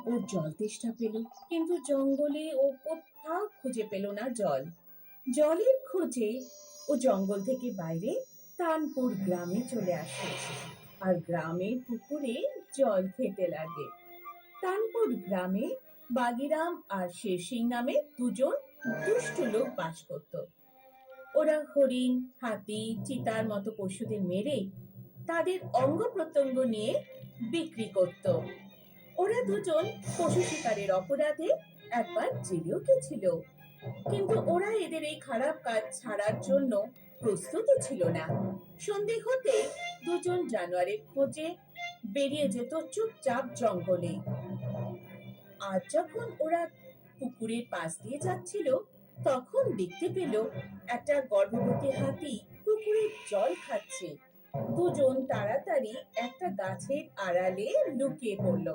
ওর জল তেষ্টা পেল, কিন্তু জঙ্গলে ও কোথাও খুঁজে পেল না জল। জলের খোঁজে ও জঙ্গল থেকে বাইরে তানপুর গ্রামে চলে আসে আর গ্রামের পুকুরে জল খেতে লাগে। তানপুর গ্রামে বাগিরাম আর শেরসিং নামে দুজন দুষ্ট লোক বাস করত। ওরা হরিণ, হাতি, চিতার মতো পশুদের মেরে তাদের অঙ্গ প্রত্যঙ্গ নিয়ে বিক্রি করত। ওরা দুজন পশু শিকারের অপরাধে একবার জেলেও গেছিল, কিন্তু ওরা এদের এই খারাপ কাজ ছাড়ার জন্য প্রস্তুত ছিল না। সন্ধে হতে দুজন জানোয়ারের খোঁজে বেরিয়ে যেত চুপচাপ জঙ্গলে। আর যখন ওরা পুকুরের পাশ দিয়ে যাচ্ছিল, তখন দেখতে পেল একটা গর্ভবতী হাতি পুকুরের জল খাচ্ছে। দুজন তাড়াতাড়ি একটা গাছের আড়ালে লুকিয়ে পড়ল।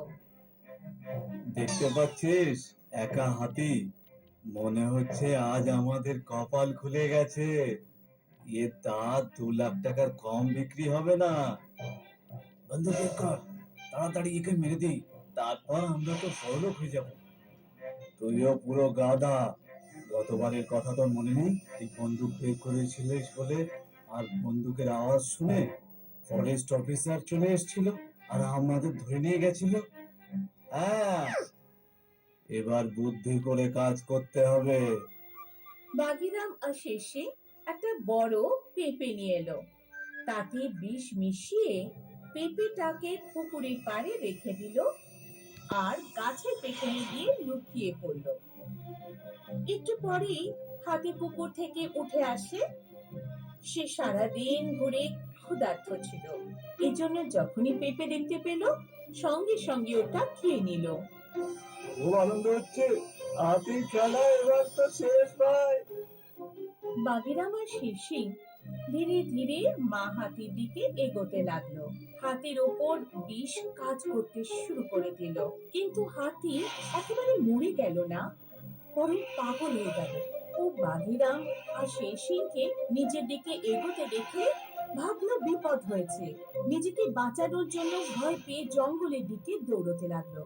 দেখতে পাচ্ছিস একা হাতি? মনে হচ্ছে আজ আমাদের কপাল খুলে গেছে। এ তা 2 লাখ টাকার কম বিক্রি হবে না। বন্দুক বের কর, তাড়াতাড়ি একে মেরে দিই, তারপর আমরা তো বড়লোক হয়ে যাব। তুইও পুরো গাধা। গতবারের কথা তোর মনে নেই? তুই বন্দুক বের করেছিলিস বলে, আর বন্দুকের আওয়াজ শুনে ফরেস্ট অফিসার চলে এসেছিল আর আমাদের ধরে নিয়ে গেছিল। হ্যাঁ, এবার বুদ্ধি করে কাজ করতে হবে। বাগিরাম আর শেষে একটা বড় পেঁপে নিয়ে এলো। তাতে বিষ মিশিয়ে পেঁপেটাকে পুকুরের পাড়ে রেখে দিল আর গাছের পেছনে গিয়ে লুকিয়ে পড়ল। একটু পরেই হাতি পুকুর থেকে উঠে আসে। সে সারাদিন ঘুরে ক্ষুধার্ত ছিল, এই জন্য যখনই পেঁপে দেখতে পেল, সঙ্গে সঙ্গে ওটা খেয়ে নিল। খুব আনন্দ হচ্ছে, হাতির খেলা এবার তো শেষ ভাই। বাগিরাম আর শেরসিং ধীরে ধীরে মা হাতির দিকে এগোতে লাগলো। হাতির ওপর বিষ কাজ করতে শুরু করে দিল, কিন্তু হাতি একেবারে মরে গেল না, বরং পাগল হয়ে গেল। ও বাগিরাম আর শেরসিংকে নিজের দিকে এগোতে দেখে ভাবলো বিপদ হয়েছে। নিজেকে বাঁচানোর জন্য ভয় পেয়ে জঙ্গলের দিকে দৌড়তে লাগলো।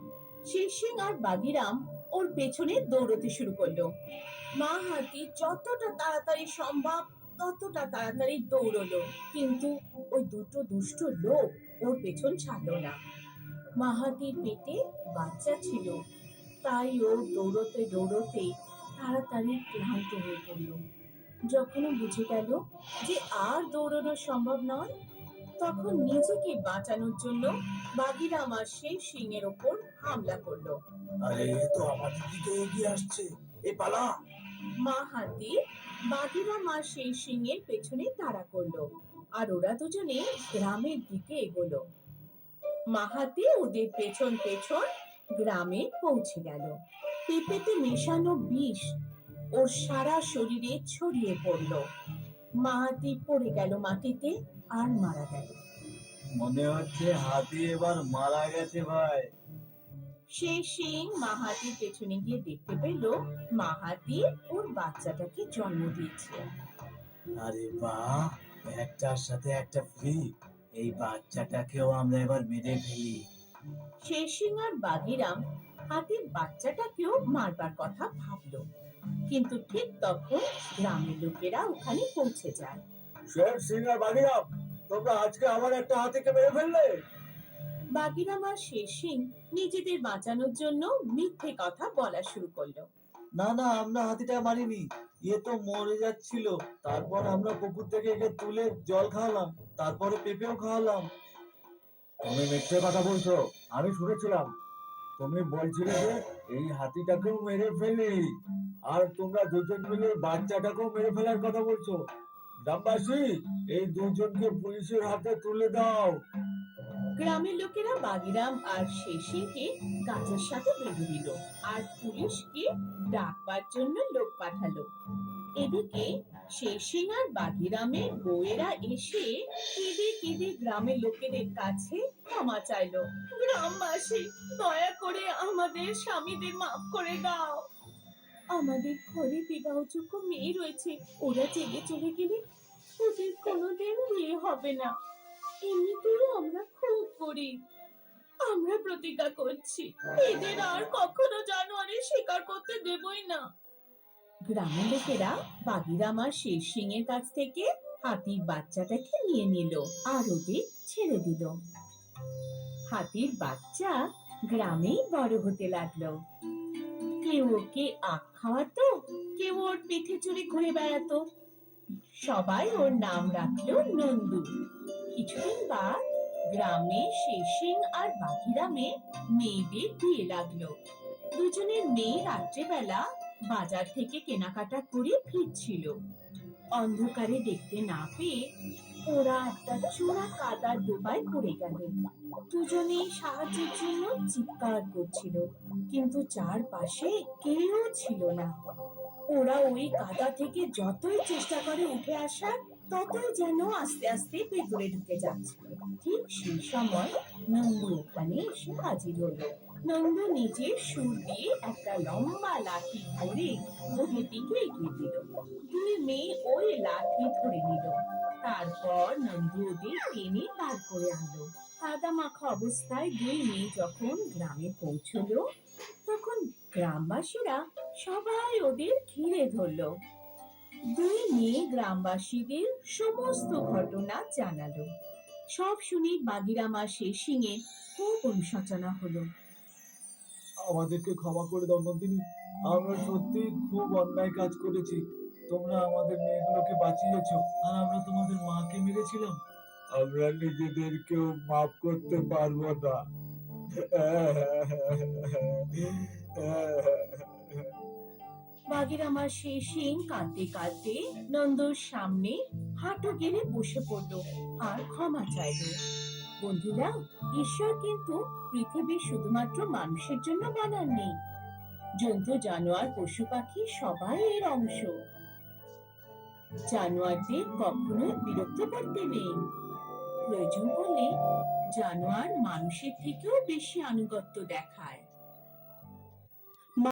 শেরসিং আর বাগিরাম ওর পেছনে দৌড়তে শুরু করলো। মা হাতি যতটা তাড়াতাড়ি সম্ভব ততটা তাড়াতাড়ি দৌড়লো, কিন্তু ওই দুটো দুষ্ট লোক ওর পেছন ছাড়লো না। মা হাতির পেটে বাচ্চা ছিল, তাই ও দৌড়তে দৌড়তে তাড়াতাড়ি ক্লান্ত হয়ে পড়ল। যখন ও বুঝে গেল যে আর দৌড়ানো সম্ভব নয়, তখন নিজেকে বাঁচানোর জন্য বাগিরাম আর শেরসিং এর ওপর হামলা করলো। আরে এ তো আমাদের দিকে এগিয়ে আসছে, এ পালা। মা হাতি বাগিরাম আর শেরসিং এর পেছনে তাড়া করলো, আর ওরা দুজনে গ্রামের দিকে এগোলো। মা হাতি ওদের পেছন পেছন গ্রামে পৌঁছে গেল। পেঁপেতে মেশানো বিষ ওর সারা শরীরে ছড়িয়ে পড়ল। মা হাতি পড়ে গেল মাটিতে আর মারা গেল। মনে হচ্ছে হাতি এবার মারা গেছে ভাই। শেরসিং মা হাতির পেছনে গিয়ে দেখতে পেল মা হাতি ওর বাচ্চাটাকে জন্ম দিয়েছে। আরে বাহ, একটার সাথে একটা ফ্রি। এই বাচ্চাটাকেও আমরা এবার মেরে ফেলি। শেরসিং আর বাগিরাম হাতির বাচ্চাটাকেও মারবার কথা ভাবলো, কিন্তু ঠিক তখন গ্রামের লোকেরা ওখানে পৌঁছে যায়। শের সিং আর বাগিরাম, তোমরা আজকে আমার একটা হাতিকে মেরে ফেললে। বাগিরাম আর শেরসিং নিজেদের বাঁচানোর জন্য মিথ্যে কথা বলা শুরু করলো। না না, আমরা হাতিটা মারিনি, এ তো মরে যাচ্ছিল। তারপর আমরা পুকুর থেকে একে তুলে জল খাওয়ালাম, তারপরে পেঁপেও খাওয়ালাম। তুমি মিথ্যে কথা বলছো, আমি শুনেছিলাম। তুমি বলছিলে যে এই হাতিটাকেও মেরে ফেলি, আর তোমরা দুজন মিলে বাচ্চাটাকেও মেরে ফেলার কথা বলছো। গ্রামবাসী, এই দুজনকে পুলিশের হাতে তুলে দাও। গ্রামের লোকেরা বাগিরাম আর শেরসিংকে গাছের সাথে বেঁধে দিল আর পুলিশকে ডাকবার জন্য লোক পাঠালো। এদিকে শেরসিং আর বাগিরামের বউয়েরা এসে কেঁদে কেঁদে গ্রামের লোকেদের কাছে ক্ষমা চাইলো। গ্রামবাসী, দয়া করে আমাদের স্বামীদের মাফ করে দাও। আমাদের ঘরে বিবাহযোগ্য মেয়ে রয়েছে, ওরা জেগে চলে গেলে ওদের কোনোদিন বিয়ে হবে না। এমনিতেই আমরা খুব গরিব। আমরা প্রতিজ্ঞা করছি এদের আর কখনো জানোয়ারের শিকার করতে দেবই না। গ্রামের লোকেরা বাগিরাম আর শের সিং এর কাছ থেকে হাতির বাচ্চাটাকে নিয়ে নিল আর ওদের ছেড়ে দিল। হাতির বাচ্চা গ্রামেই বড় হতে লাগলো। কেউ ওকে আখ খাওয়াতো, কেউ ওর পিঠে চড়ে ঘুরে বেড়াতো। সবাই ওর নাম রাখলো নন্দু। কিছুদিন বাদ গ্রামে শের সিং আর বাগিরামে মেয়েদের বিয়ে লাগলো। দুজনের মেয়ে রাত্রেবেলা বাজার থেকে কেনাকাটা করে ফিরছিল। অন্ধকারে দেখতে না পেয়ে ওরা একটা চোরা কাদার ডোবায় পড়ে গেল। দুজনেই সাহায্যের জন্য চিৎকার করছিল, কিন্তু চারপাশে কেউ ছিল না। ওরা ওই কাদা থেকে যতই চেষ্টা করে উঠে আসার, ততই যেন আস্তে আস্তে ভেতরে ঢুকে যাচ্ছে। ঠিক সেই সময় নন্দু ওখানে এসে হাজির হলো। নন্দু নিজের সুর দিয়ে একটা লম্বা লাঠি ধরে ওদের দিকে এগিয়ে দিল। দুই মেয়ে ওই লাঠি ধরে নিল। তারপর নন্দু ওদের টেনে বার করে আনলো। কাদা মাখা অবস্থায় দুই মেয়ে যখন গ্রামে পৌঁছলো, তখন গ্রামবাসীরা সবাই ওদের ঘিরে ধরলো। দুই মেয়ে গ্রামবাসীদের সমস্ত ঘটনা জানালো। সব শুনে বাগিরাম আর শের সিং এর খুব অনুশোচনা হলো। আমাদেরকে ক্ষমা করে দাও নন্দিনী, আমরা সত্যি খুব অন্যায় কাজ করেছি। তোমরা আমাদের মেয়েগুলোকে বাঁচিয়েছো আর আমরা তোমাদের মাকে মেরেছিলাম। আমরা নিজেদেরকেও মাফ করতে পারবো না। বাগিরাম আর শের সিং কাঁদতে কাঁদতে নন্দুর সামনে হাঁটু গেড়ে বসে পড়লো আর ক্ষমা চাইলো। বন্ধুরা, ঈশ্বর কিন্তু পৃথিবী শুধুমাত্র মানুষের জন্য বানাননি। জন্তু, জানোয়ার, পশু পাখি সবাই এর অংশ। জানোয়ারদের কখনো বিরক্ত করতে নেই। প্রয়োজন পড়লে জানোয়ার মানুষের থেকেও বেশি আনুগত্য দেখায়।